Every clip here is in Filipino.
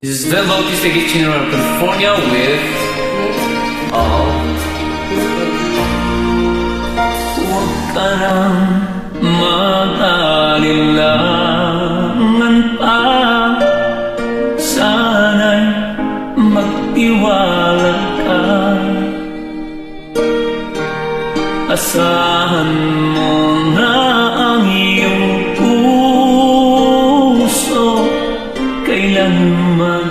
This is the Bautista Kitchen around California with huwag ka nang mag-alilangan pa. Sana'y magtiwala ka. Asahan mo na ang iyong puso kailanman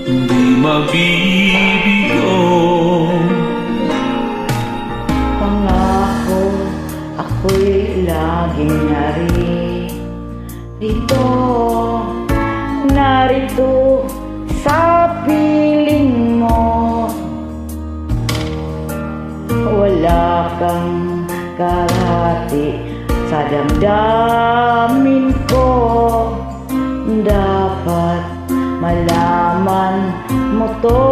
hindi mabibigo. Pangako, ako'y laging narito sa piling mo. Wala kang kalahati sa damdamin ko. Dapat malaman mo to.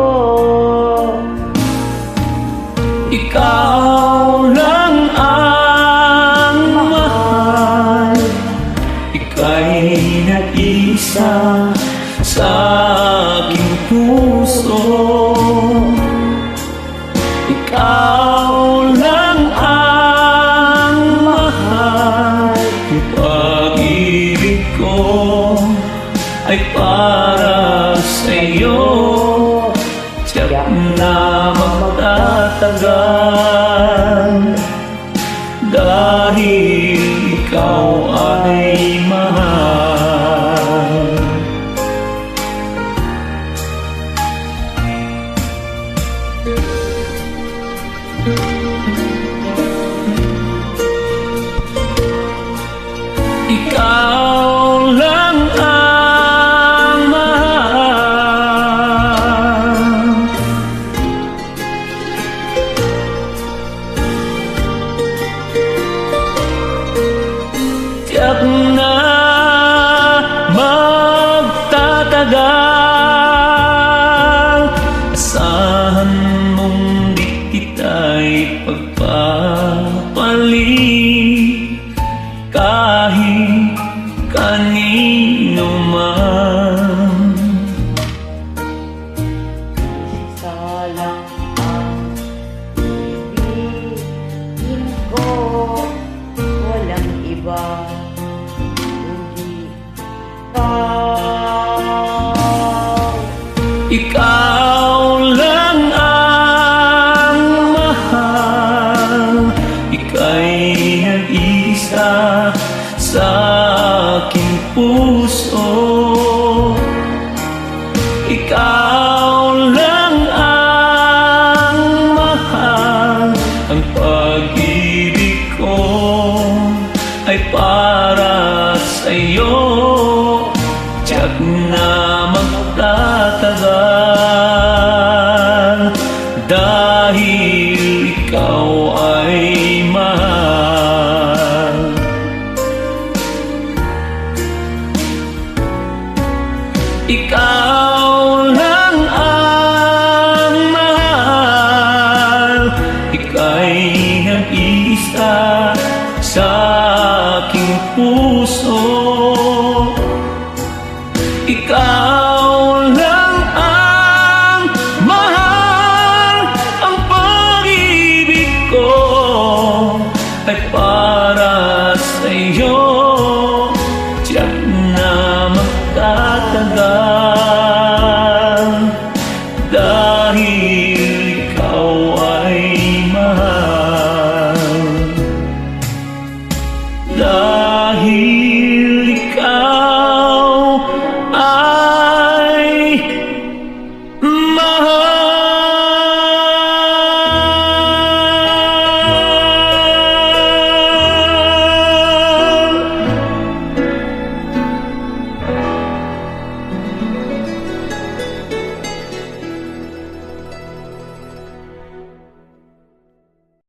Ikaw lang ang mahal, ika'y nag-isa sa aking puso. Ikaw lang ang mahal, yung pag-ibig ko ay para sa'yo. Tiyak na magtatagal dahil ikaw ay mahal. Ikaw lang ang mahal. Tiyak na magtatagal. Asahan mong di kita'y pagpapalit kahit kanino man. Isa lang ang ibigin ko, walang iba kundi ikaw. Ikaw lang ang mahal, ika'y nag-isa sa aking puso. Ikaw lang ang mahal, ang pag-ibig ko ay para sa'yo. Tiyak na magtatagal dahil ikaw ay mahal. Ikaw lang ang mahal, ika'y nag-isa sa aking puso. Ikaw lang ang mahal, ang pag-ibig ko ay para sa'yo. Tiyak na magtatagal